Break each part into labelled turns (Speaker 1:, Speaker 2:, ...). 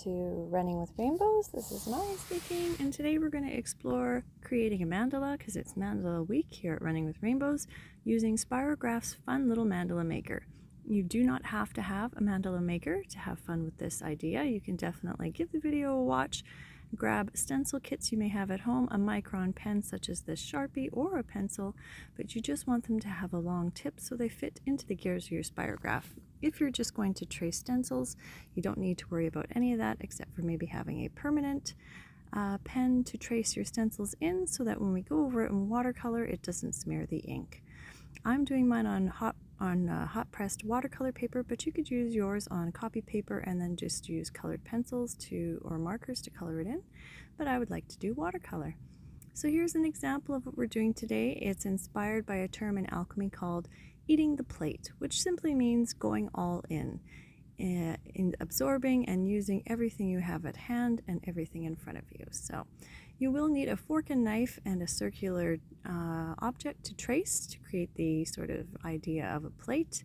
Speaker 1: to Running with Rainbows. This is Molly speaking, and today we're going to explore creating a mandala because it's Mandala Week here at Running with Rainbows using Spirograph's fun little mandala maker. You do not have to have a mandala maker to have fun with this idea. You can definitely give the video a watch, grab stencil kits you may have at home, a micron pen such as this Sharpie or a pencil, but you just want them to have a long tip so they fit into the gears of your spirograph. If you're just going to trace stencils, you don't need to worry about any of that except for maybe having a permanent pen to trace your stencils in so that when we go over it in watercolor, it doesn't smear the ink. I'm doing mine on hot pressed watercolor paper, but you could use yours on copy paper and then just use colored pencils or markers to color it in, but I would like to do watercolor. So here's an example of what we're doing today. It's inspired by a term in alchemy called eating the plate, which simply means going all in absorbing and using everything you have at hand and everything in front of you. So you will need a fork and knife and a circular object to trace to create the sort of idea of a plate.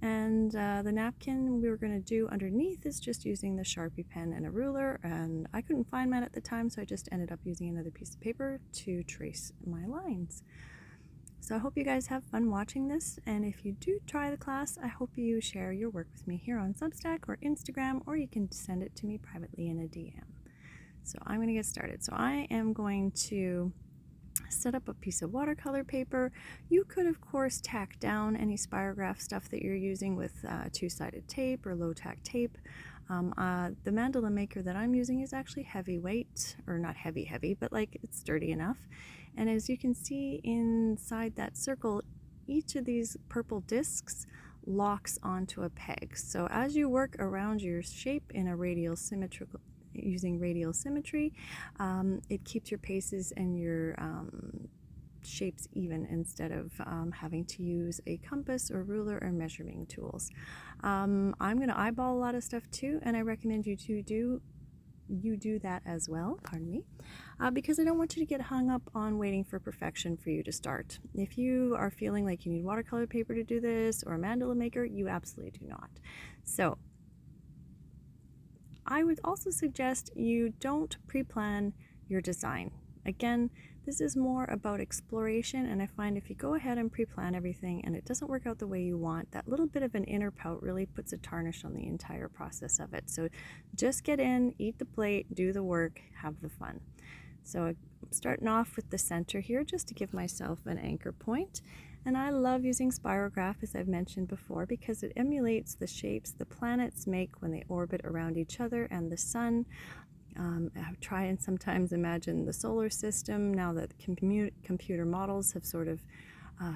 Speaker 1: And the napkin we were going to do underneath is just using the Sharpie pen and a ruler, and I couldn't find mine at the time, so I just ended up using another piece of paper to trace my lines. So I hope you guys have fun watching this, and if you do try the class, I hope you share your work with me here on Substack or Instagram, or you can send it to me privately in a DM. So I'm going to get started. So I am going to set up a piece of watercolor paper. You could, of course, tack down any spirograph stuff that you're using with two-sided tape or low-tack tape. The mandala maker that I'm using is actually heavyweight, or not heavy, but like it's sturdy enough. And as you can see inside that circle, each of these purple discs locks onto a peg. So as you work around your shape in a using radial symmetry, it keeps your paces and your shapes even instead of having to use a compass or ruler or measuring tools. I'm going to eyeball a lot of stuff too, and I recommend you do that as well, pardon me, because I don't want you to get hung up on waiting for perfection for you to start. If you are feeling like you need watercolor paper to do this or a mandala maker, you absolutely do not. So I would also suggest you don't pre-plan your design. Again, this is more about exploration, and I find if you go ahead and pre-plan everything and it doesn't work out the way you want, that little bit of an inner pout really puts a tarnish on the entire process of it. So just get in, eat the plate, do the work, have the fun. So I'm starting off with the center here just to give myself an anchor point. And I love using spirograph, as I've mentioned before, because it emulates the shapes the planets make when they orbit around each other and the sun. I try and sometimes imagine the solar system now that computer models have sort of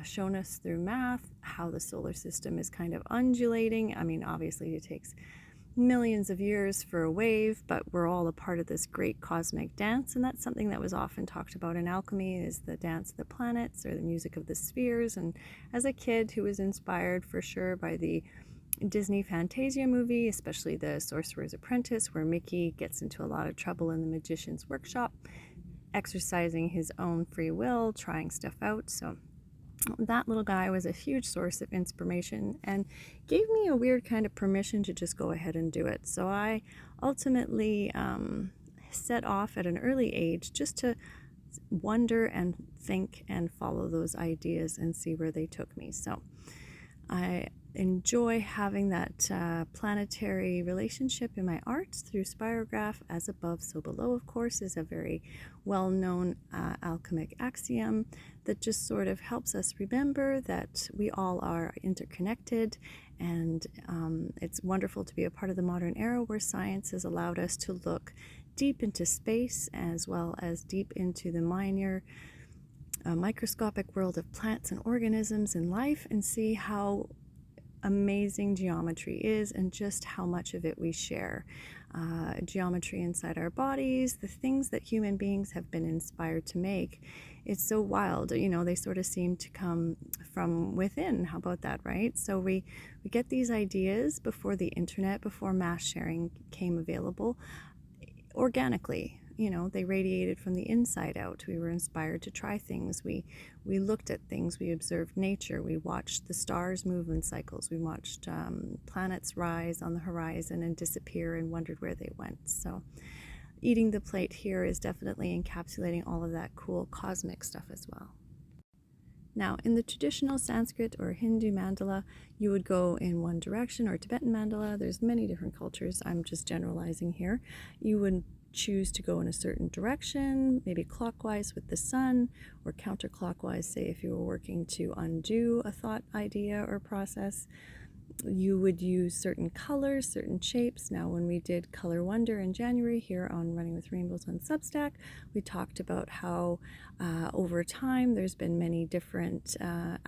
Speaker 1: shown us through math how the solar system is kind of undulating. I mean, obviously it takes millions of years for a wave, but we're all a part of this great cosmic dance, and that's something that was often talked about in alchemy, is the dance of the planets or the music of the spheres. And as a kid who was inspired for sure by the Disney Fantasia movie, especially The Sorcerer's Apprentice, where Mickey gets into a lot of trouble in the magician's workshop, exercising his own free will, trying stuff out. So that little guy was a huge source of inspiration and gave me a weird kind of permission to just go ahead and do it. So I ultimately set off at an early age just to wonder and think and follow those ideas and see where they took me. So I enjoy having that planetary relationship in my art through spirograph. As above, so below, of course, is a very well-known alchemic axiom that just sort of helps us remember that we all are interconnected, and it's wonderful to be a part of the modern era where science has allowed us to look deep into space as well as deep into the minor microscopic world of plants and organisms and life, and see how amazing geometry is and just how much of it we share. Geometry inside our bodies, the things that human beings have been inspired to make, it's so wild. You know, they sort of seem to come from within. How about that, right? So we get these ideas before the internet, before mass sharing came available, organically. they radiated from the inside out. We were inspired to try things. We looked at things. We observed nature. We watched the stars move in cycles. We watched planets rise on the horizon and disappear and wondered where they went. So eating the plate here is definitely encapsulating all of that cool cosmic stuff as well. Now, in the traditional Sanskrit or Hindu mandala, you would go in one direction, or Tibetan mandala. There's many different cultures. I'm just generalizing here. You would choose to go in a certain direction, maybe clockwise with the sun, or counterclockwise, say if you were working to undo a thought, idea, or process. You would use certain colors, certain shapes. Now, when we did Color Wonder in January here on Running with Rainbows on Substack, we talked about how over time there's been many different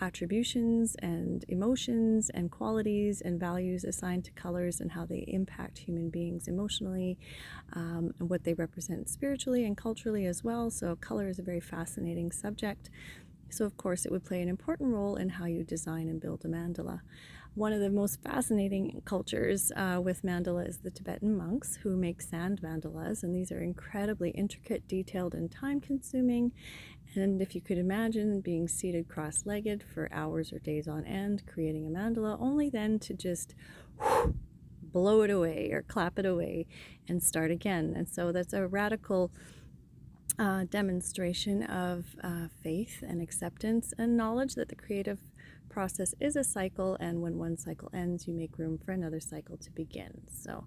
Speaker 1: attributions and emotions and qualities and values assigned to colors and how they impact human beings emotionally, and what they represent spiritually and culturally as well. So color is a very fascinating subject. So of course it would play an important role in how you design and build a mandala. One of the most fascinating cultures with mandala is the Tibetan monks, who make sand mandalas, and these are incredibly intricate, detailed, and time-consuming. And if you could imagine being seated cross-legged for hours or days on end, creating a mandala, only then to just blow it away or clap it away and start again. And so that's a radical demonstration of faith and acceptance and knowledge that the creative process is a cycle, and when one cycle ends, you make room for another cycle to begin. So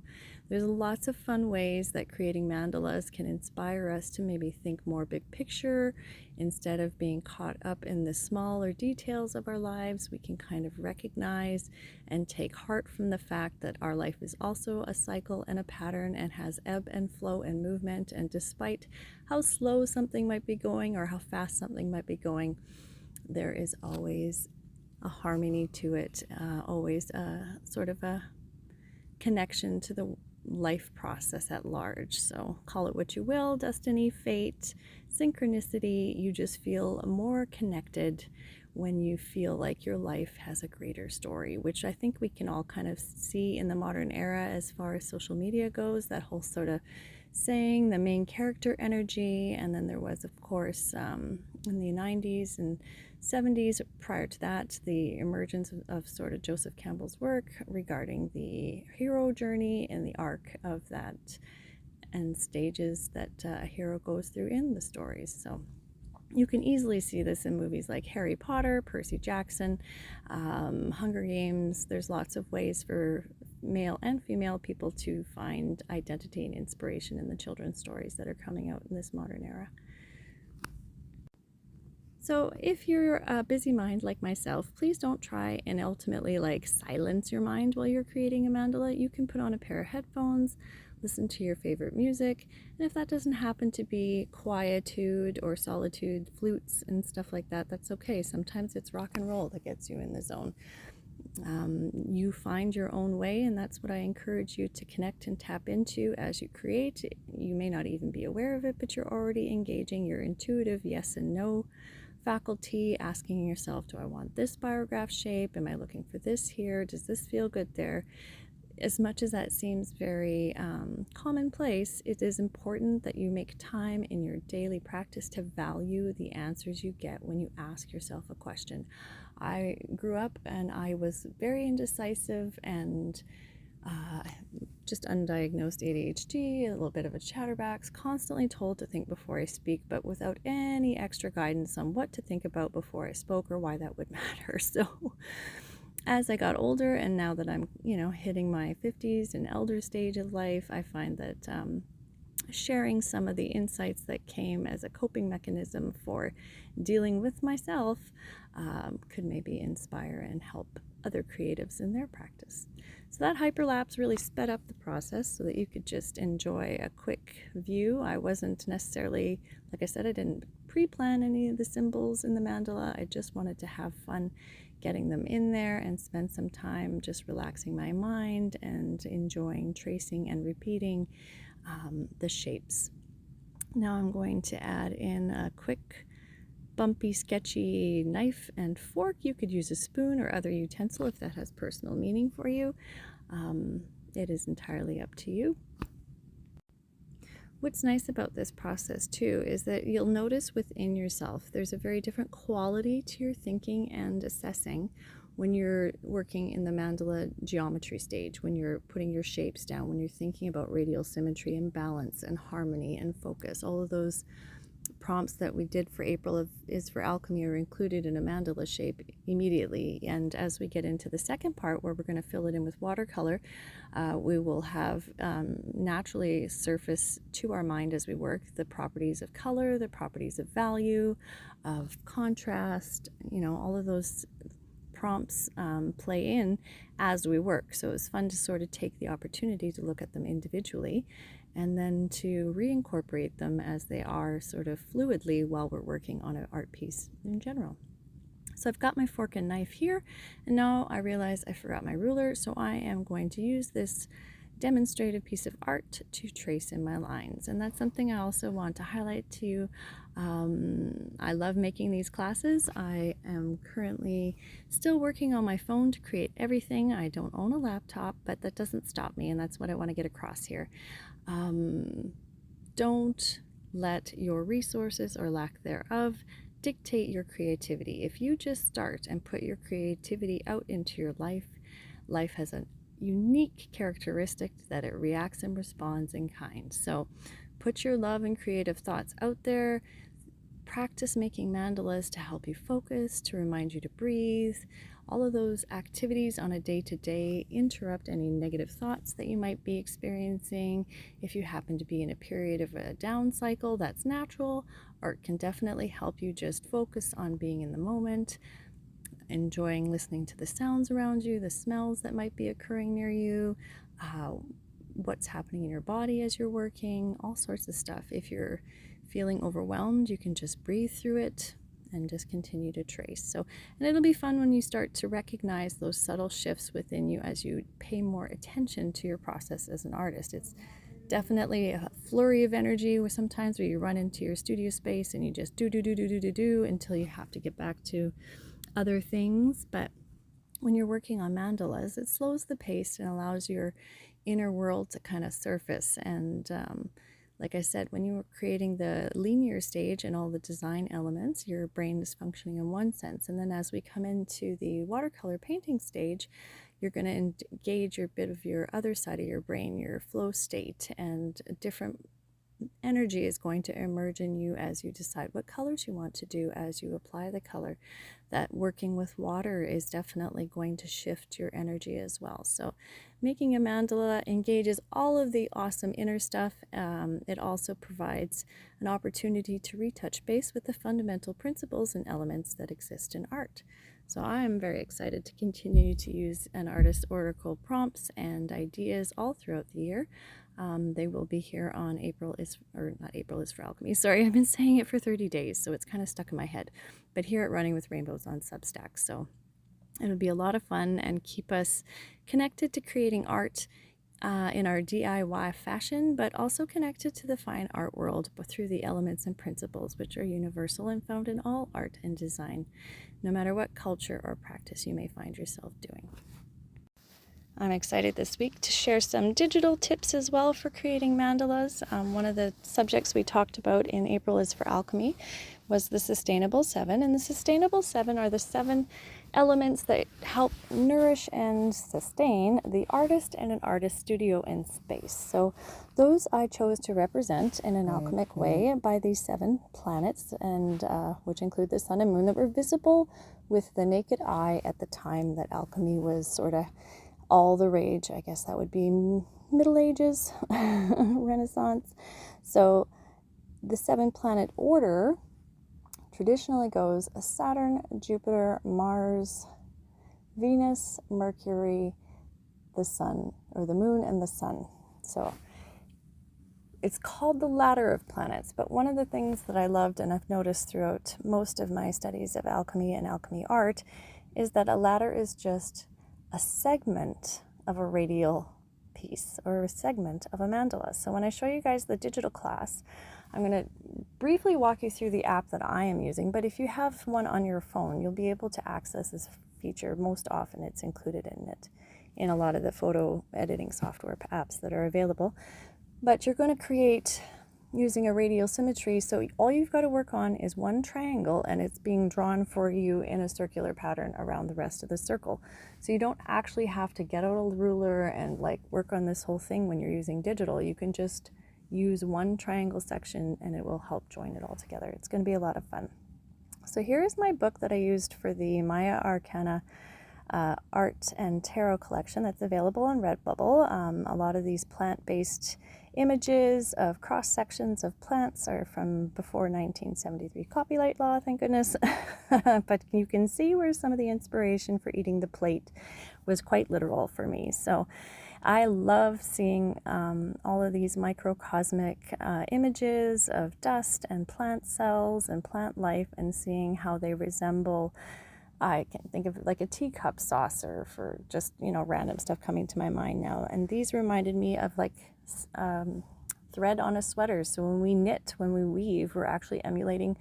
Speaker 1: there's lots of fun ways that creating mandalas can inspire us to maybe think more big picture. Instead of being caught up in the smaller details of our lives, we can kind of recognize and take heart from the fact that our life is also a cycle and a pattern and has ebb and flow and movement, and despite how slow something might be going or how fast something might be going, there is always a harmony to it, always a sort of a connection to the life process at large. So call it what you will, destiny, fate, synchronicity. You just feel more connected when you feel like your life has a greater story, which I think we can all kind of see in the modern era as far as social media goes, that whole sort of saying the main character energy. And then there was, of course, in the 90s and 70s, prior to that, the emergence of sort of Joseph Campbell's work regarding the hero journey and the arc of that and stages that a hero goes through in the stories. So you can easily see this in movies like Harry Potter, Percy Jackson, Hunger Games. There's lots of ways for male and female people to find identity and inspiration in the children's stories that are coming out in this modern era. So if you're a busy mind like myself, please don't try and ultimately silence your mind while you're creating a mandala. You can put on a pair of headphones, listen to your favorite music, and if that doesn't happen to be quietude or solitude, flutes and stuff like that, that's okay. Sometimes it's rock and roll that gets you in the zone. You find your own way, and that's what I encourage you to connect and tap into as you create. You may not even be aware of it, but you're already engaging your intuitive yes and no faculty, asking yourself, do I want this spirograph shape? Am I looking for this here? Does this feel good there? As much as that seems very commonplace, it is important that you make time in your daily practice to value the answers you get when you ask yourself a question. I grew up and I was very indecisive and just undiagnosed ADHD, a little bit of a chatterbox, constantly told to think before I speak, but without any extra guidance on what to think about before I spoke or why that would matter. So as I got older, and now that I'm, hitting my 50s and elder stage of life, I find that sharing some of the insights that came as a coping mechanism for dealing with myself could maybe inspire and help other creatives in their practice. So that hyperlapse really sped up the process so that you could just enjoy a quick view. I wasn't necessarily, like I said, I didn't pre-plan any of the symbols in the mandala. I just wanted to have fun getting them in there and spend some time just relaxing my mind and enjoying tracing and repeating the shapes. Now I'm going to add in a quick bumpy, sketchy knife and fork. You could use a spoon or other utensil if that has personal meaning for you. It is entirely up to you. What's nice about this process too is that you'll notice within yourself there's a very different quality to your thinking and assessing when you're working in the mandala geometry stage, when you're putting your shapes down, when you're thinking about radial symmetry and balance and harmony and focus. All of those prompts that we did for April is for alchemy are included in a mandala shape immediately. And as we get into the second part, where we're going to fill it in with watercolor, we will have naturally surface to our mind as we work the properties of color, the properties of value, of contrast, all of those prompts play in as we work. So it's fun to sort of take the opportunity to look at them individually and then to reincorporate them as they are sort of fluidly while we're working on an art piece in general. So I've got my fork and knife here, and now I realize I forgot my ruler, so I am going to use this demonstrative piece of art to trace in my lines. And that's something I also want to highlight to you. I love making these classes. I am currently still working on my phone to create everything. I don't own a laptop, but that doesn't stop me, and that's what I want to get across here. Don't let your resources or lack thereof dictate your creativity. If you just start and put your creativity out into your life, life has a unique characteristic that it reacts and responds in kind. So put your love and creative thoughts out there. Practice making mandalas to help you focus, to remind you to breathe. All of those activities on a day-to-day interrupt any negative thoughts that you might be experiencing. If you happen to be in a period of a down cycle, that's natural. Art can definitely help you just focus on being in the moment, enjoying listening to the sounds around you, the smells that might be occurring near you, what's happening in your body as you're working, all sorts of stuff. If you're feeling overwhelmed, you can just breathe through it and just continue to trace. So, and it'll be fun when you start to recognize those subtle shifts within you as you pay more attention to your process as an artist. It's definitely a flurry of energy with sometimes where you run into your studio space and you just do until you have to get back to other things. But when you're working on mandalas, it slows the pace and allows your inner world to kind of surface. And like I said, when you're creating the linear stage and all the design elements, your brain is functioning in one sense. And then as we come into the watercolor painting stage, you're going to engage your bit of your other side of your brain, your flow state, and a different energy is going to emerge in you as you decide what colors you want to do as you apply the color. That working with water is definitely going to shift your energy as well. So making a mandala engages all of the awesome inner stuff. It also provides an opportunity to retouch base with the fundamental principles and elements that exist in art. So I'm very excited to continue to use an artist oracle prompts and ideas all throughout the year. They will be here on April is for Alchemy. Sorry, I've been saying it for 30 days, so it's kind of stuck in my head. But here at Running with Rainbows on Substack. So it'll be a lot of fun and keep us connected to creating art in our DIY fashion, but also connected to the fine art world but through the elements and principles which are universal and found in all art and design, no matter what culture or practice you may find yourself doing. I'm excited this week to share some digital tips as well for creating mandalas. One of the subjects we talked about in April is for Alchemy was the Sustainable 7. And the Sustainable 7 are the 7 elements that help nourish and sustain the artist and an artist studio and space. So those I chose to represent in an alchemic way by these 7 planets, and which include the sun and moon, that were visible with the naked eye at the time that alchemy was sort of all the rage. I guess that would be Middle Ages, Renaissance. So the 7 planet order traditionally goes Saturn, Jupiter, Mars, Venus, Mercury, the sun, or the moon and the sun. So it's called the ladder of planets, but one of the things that I loved and I've noticed throughout most of my studies of alchemy and alchemy art is that a ladder is just a segment of a radial piece or a segment of a mandala. So when I show you guys the digital class, I'm going to briefly walk you through the app that I am using, but if you have one on your phone, you'll be able to access this feature. Most often it's included in it in a lot of the photo editing software apps that are available. But you're going to create using a radial symmetry. So all you've got to work on is one triangle, and it's being drawn for you in a circular pattern around the rest of the circle. So you don't actually have to get out a ruler and like work on this whole thing when you're using digital. You can just use one triangle section and it will help join it all together. It's going to be a lot of fun. So here is my book that I used for the Maya Arcana art and tarot collection that's available on Redbubble. A lot of these plant-based images of cross sections of plants are from before 1973 copyright law, thank goodness. But you can see where some of the inspiration for eating the plate was quite literal for me. So I love seeing all of these microcosmic images of dust and plant cells and plant life, and seeing how they resemble, I can think of it like a teacup saucer for just, random stuff coming to my mind now. And these reminded me of like thread on a sweater. So when we knit, when we weave, we're actually emulating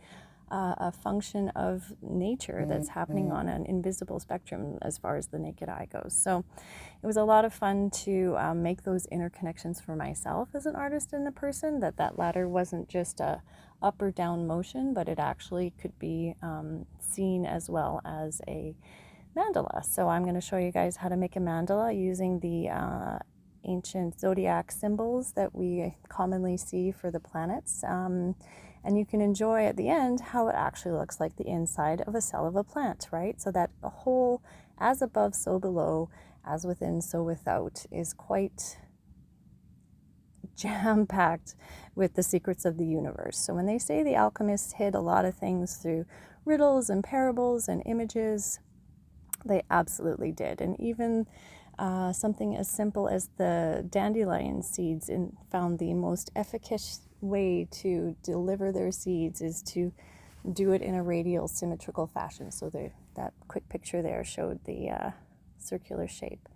Speaker 1: a function of nature that's happening on an invisible spectrum as far as the naked eye goes. So it was a lot of fun to make those interconnections for myself as an artist and a person, that ladder wasn't just a up or down motion, but it actually could be seen as well as a mandala. So I'm going to show you guys how to make a mandala using the ancient zodiac symbols that we commonly see for the planets. And you can enjoy at the end how it actually looks like the inside of a cell of a plant, right? So that a whole, as above, so below, as within, so without, is quite jam-packed with the secrets of the universe. So when they say the alchemists hid a lot of things through riddles and parables and images, they absolutely did. And even something as simple as the dandelion seeds found the most efficacious way to deliver their seeds is to do it in a radial symmetrical fashion. So that quick picture there showed the circular shape.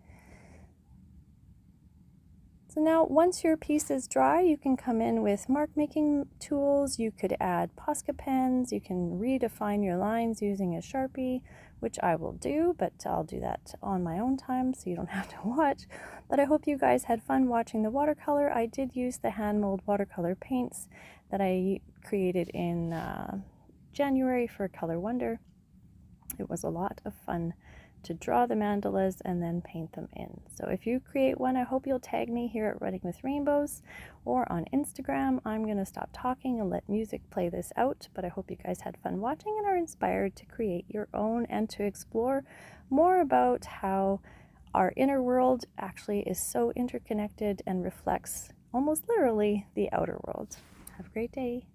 Speaker 1: So now once your piece is dry, you can come in with mark making tools. You could add Posca pens. You can redefine your lines using a Sharpie, which I will do, but I'll do that on my own time so you don't have to watch. But I hope you guys had fun watching the watercolor. I did use the hand mold watercolor paints that I created in January for Color Wonder. It was a lot of fun to draw the mandalas and then paint them in. So if you create one, I hope you'll tag me here at Running with Rainbows or on Instagram. I'm going to stop talking and let music play this out, but I hope you guys had fun watching and are inspired to create your own and to explore more about how our inner world actually is so interconnected and reflects almost literally the outer world. Have a great day.